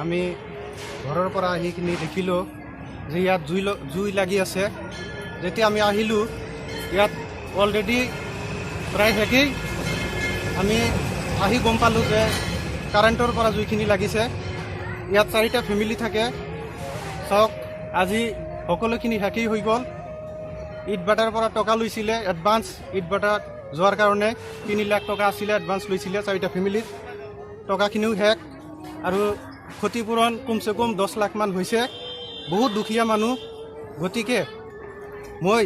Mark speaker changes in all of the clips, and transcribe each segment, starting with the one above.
Speaker 1: আমি ঘৰৰ পৰা আহি কিনি দেখিলোঁ যে ইয়াত জুই লাগি আছে। যেতিয়া আমি আহিলোঁ ইয়াত অলৰেডি প্ৰায় শেষেই। আমি আহি গম পালোঁ যে কাৰেণ্টৰ পৰা জুইখিনি লাগিছে। ইয়াত 4টা ফেমিলি থাকে। চাওক আজি সকলোখিনি শেষেই হৈ গ'ল। ইট ভাটাৰ পৰা টকা লৈছিলে এডভান্স, ইট ভাটাত যোৱাৰ কাৰণে 3 লাখ টকা আছিলে এডভান্স লৈছিলে 4টা ফেমিলিত। টকাখিনিও শেষ আৰু ক্ষতিপূৰণ কমচে কম 10 লাখ মান হৈছে। বহুত দুখীয়া মানুহ। গতিকে মই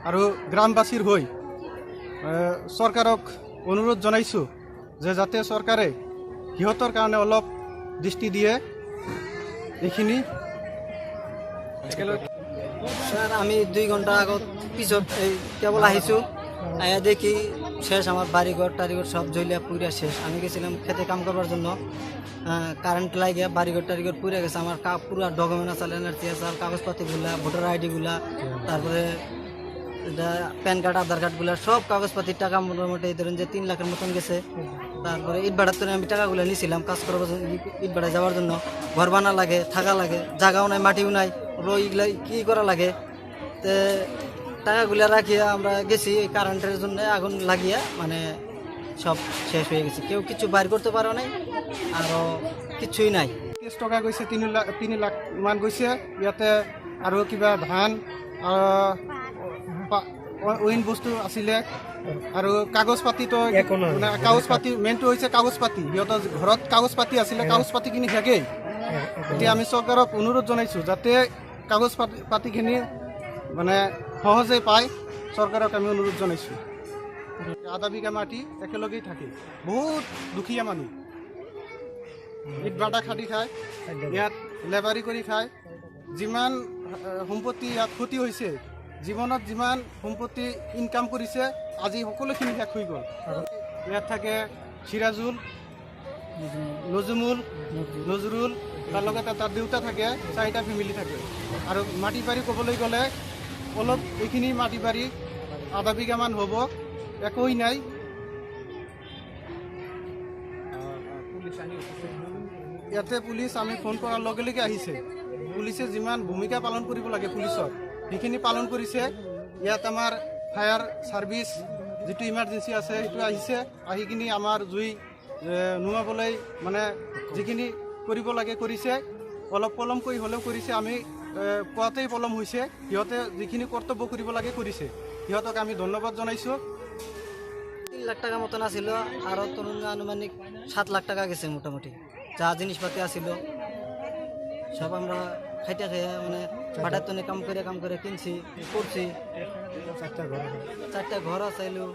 Speaker 1: আৰু গ্ৰামবাসীৰ হৈ চৰকাৰক অনুৰোধ জনাইছোঁ যে যাতে চৰকাৰে সিহঁতৰ কাৰণে অলপ দৃষ্টি দিয়ে। এইখিনি
Speaker 2: স্যার আমি 2 ঘন্টা আগত পিছত কেবল আহিছোঁ। আয়া দেখি শেষ, আমার বাড়িঘর টাড়িঘর সব জ্বলিয়া পুড়িয়া শেষ। আমি গেছিলাম খেতে কাম করবার জন্য, কারেন্ট লাগিয়ে বাড়িঘর টাড়িঘর পুড়ে গেছে। আমার পুরো ডকুমেন্ট আছে, এনআরসি আছে, কাগজপাতিগুলা, ভোটার আইডিগুলা, তারপরে প্যান কার্ড, আধার কার্ডগুলা, সব কাগজপাতির টাকা মোটামুটি ধরেন যে 3 লাখের মতন গেছে। তারপরে ইট ভাড়ার জন্য আমি টাকাগুলো নিয়েছিলাম কাজ করার জন্য, ইট ভাড়ায় যাওয়ার জন্য। ঘর বানা লাগে, থাকা লাগে, জায়গাও নাই, মাটিও নাই, এগুলা কী করা লাগে। তো টাকাগুলো রাখিয়ে আমরা গেছি কারেন্টের জন্য আগুন লাগিয়ে, মানে সব শেষ হয়ে গেছে। কেউ কিছু বাইর করতে পারো নাই, আরও কিছুই নাই।
Speaker 1: 30 টকা গৈছে, 3 লাখ মান গৈছে। ইয়াতে আৰু কিবা ধান অইন বস্তু আছিলে আৰু কাগজ পাতিটো, মানে কাগজ পাতি মেইনটো হৈছে কাগজ পাতি। সিহঁতৰ ঘৰত কাগজ পাতি আছিলে, কাগজ পাতিখিনি শেষেই। এতিয়া আমি চৰকাৰক অনুৰোধ জনাইছোঁ যাতে কাগজ পাতিখিনি মানে সহজে পায়। চৰকাৰক আমি অনুৰোধ জনাইছোঁ। আধা বিঘা মাটি একেলগেই থাকে। বহুত দুখীয়া মানুহ, ইট ভাটা খাটি খায়, ইয়াত লেবাৰী কৰি খায়। যিমান সম্পত্তি ইয়াত ক্ষতি হৈছে, জীৱনত যিমান সম্পত্তি ইনকাম কৰিছে, আজি সকলোখিনি শেষ হৈ গ'ল। ইয়াত থাকে চিৰাজুল, নজৰুল, তাৰ লগতে তাৰ দেউতা থাকে, 4টা ফেমিলি থাকে। আৰু মাটি বাৰী ক'বলৈ গ'লে অলপ এইখিনি মাটি বাৰী আধা বিঘামান হ'ব, একোই নাই। ইয়াতে পুলিচ আমি ফোন কৰাৰ লগে লগে আহিছে। পুলিচে যিমান ভূমিকা পালন কৰিব লাগে পুলিচৰ, সেইখিনি পালন কৰিছে। ইয়াত আমাৰ ফায়াৰ ছাৰ্ভিচ যিটো ইমাৰ্জেঞ্চি আছে সেইটো আহিছে, আহি কিনি আমাৰ জুই নুমাবলৈ মানে যিখিনি কৰিব লাগে কৰিছে। অলপ পলমকৈ হ'লেও কৰিছে। আমি কোৱাতেই পলম হৈছে। সিহঁতে যিখিনি কৰ্তব্য কৰিব লাগে কৰিছে। সিহঁতক আমি ধন্যবাদ জনাইছোঁ।
Speaker 2: 3 লাখ টাকা মতন আসিল, আরও তরুণ আনুমানিক 7 লাখ টাকা গেছে মোটামুটি। যা জিনিসপাতি আসিল সব আমরা খাইতে খেয়ে, মানে ভাটার তনে কাম করে কিনছি, করছি। 4টা ঘর আসাইলো।